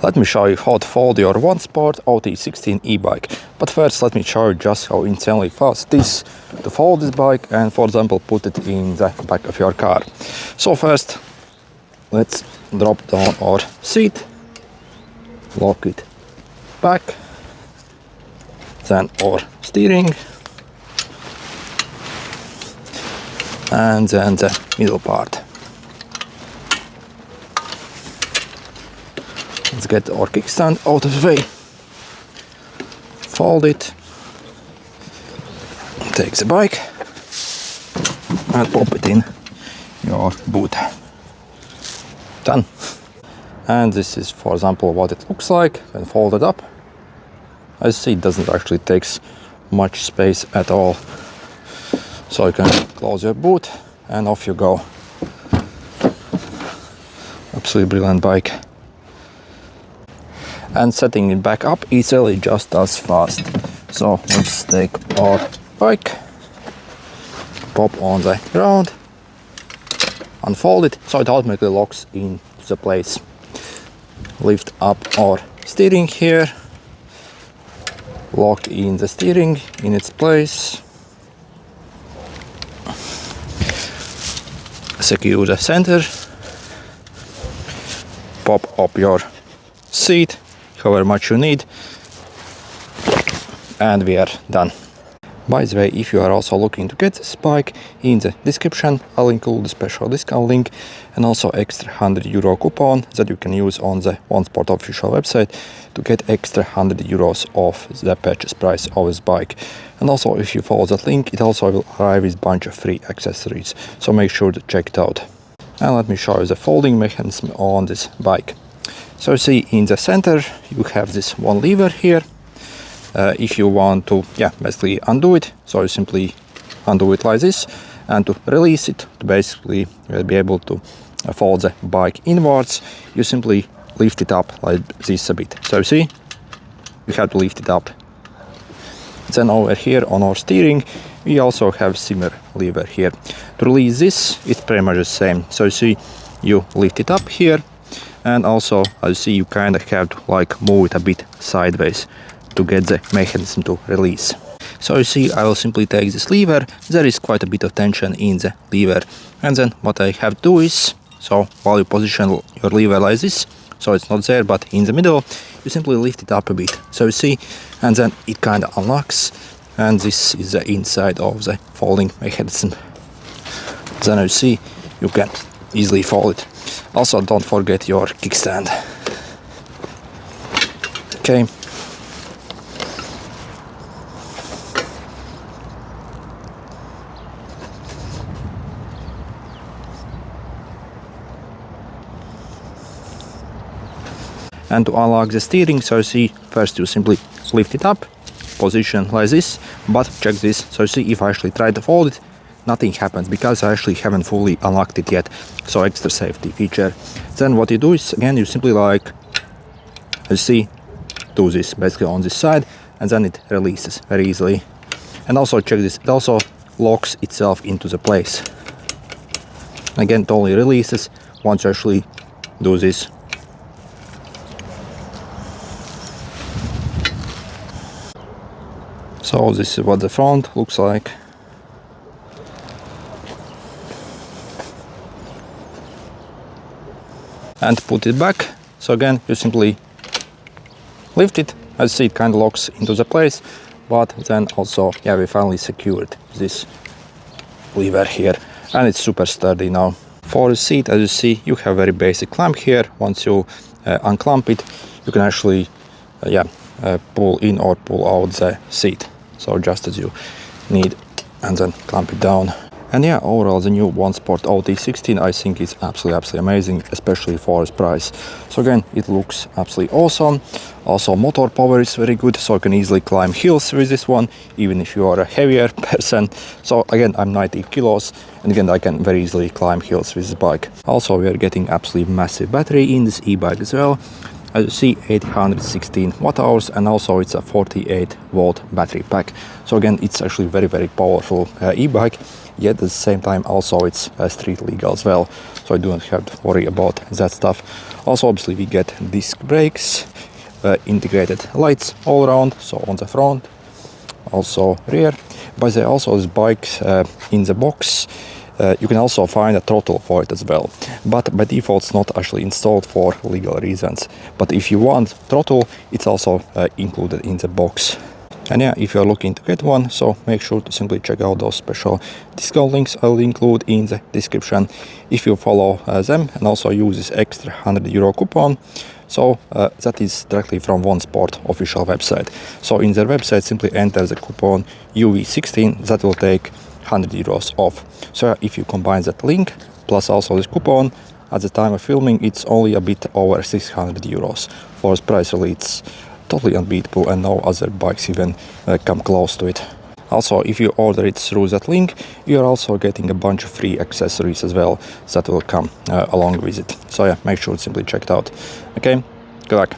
Let me show you how to fold your OneSport OT16 e-bike. But first let me show you just how insanely fast it is to fold this bike and, for example, put it in the back of your car. So first let's drop down our seat, lock it back, then our steering, and then the middle part. Let's get our kickstand out of the way, fold it, take the bike and pop it in your boot. Done. And this is, for example, what it looks like when folded up. As you see, it doesn't actually take much space at all. So you can close your boot and off you go. Absolutely brilliant bike. And setting it back up easily just as fast. So let's take our bike, pop on the ground, unfold it so it automatically locks into the place. Lift up our steering here, lock in the steering in its place, secure the center, pop up your seat however much you need, and we are done. By the way, if you are also looking to get this bike, in the description I'll include the special discount link and also extra €100 coupon that you can use on the OneSport official website to get extra €100 off the purchase price of this bike. And also, if you follow that link, it also will arrive with a bunch of free accessories, so make sure to check it out. And let me show you the folding mechanism on this bike. So see, in the center you have this one lever here. If you want to basically undo it, so you simply undo it like this, and to release it, to basically be able to fold the bike inwards, you simply lift it up like this a bit. So see, you have to lift it up. Then over here on our steering we also have similar lever here. To release this, it's pretty much the same. So see, you lift it up here, and also as you see, you kind of have to move it a bit sideways to get the mechanism to release. So you see, I will simply take this lever. There is quite a bit of tension in the lever, and then what I have to do is, so while you position your lever like this, so it's not there but in the middle, you simply lift it up a bit. So you see, and then it kind of unlocks, and this is the inside of the folding mechanism. Then you see, you can easily fold it. Also, don't forget your kickstand. Okay. And to unlock the steering, so you see, first you simply lift it up, position like this, but check this. So you see, if I actually try to fold it, nothing happens because I actually haven't fully unlocked it yet. So extra safety feature. Then what you do is, again, you simply you see, do this basically on this side, and then it releases very easily. And also check this, it also locks itself into the place. Again, it only releases once you actually do this. So this is what the front looks like. And put it back. So again, you simply lift it. As you see, it kind of locks into the place, but then also, we finally secured this lever here, and it's super sturdy now. For the seat, as you see, you have very basic clamp here. Once you unclamp it, you can actually pull in or pull out the seat. So just as you need, and then clamp it down. And overall the new OneSport OT16 I think is absolutely amazing, especially for its price. So again, it looks absolutely awesome. Also motor power is very good, so you can easily climb hills with this one, even if you are a heavier person. So again, I'm 90 kilos, and again I can very easily climb hills with this bike. Also, we are getting absolutely massive battery in this e-bike as well. As you see, 816 watt hours, and also it's a 48 volt battery pack. So again, it's actually very powerful e-bike, yet at the same time also it's street legal as well, so I don't have to worry about that stuff. Also, obviously, we get disc brakes, integrated lights all around, so on the front, also rear. But there also this bike in the box. You can also find a throttle for it as well, but by default it's not actually installed for legal reasons. But if you want throttle, it's also included in the box. And yeah, if you're looking to get one, so make sure to simply check out those special discount links I'll include in the description. If you follow them and also use this extra €100 coupon, so that is directly from OneSport official website. So in their website, simply enter the coupon UV16, that will take €100 off. So if you combine that link plus also this coupon, at the time of filming it's only a bit over €600. For this price, really it's totally unbeatable, and no other bikes even come close to it. Also, if you order it through that link, you're also getting a bunch of free accessories as well that will come along with it. So yeah, make sure to simply check it out. Okay, good luck.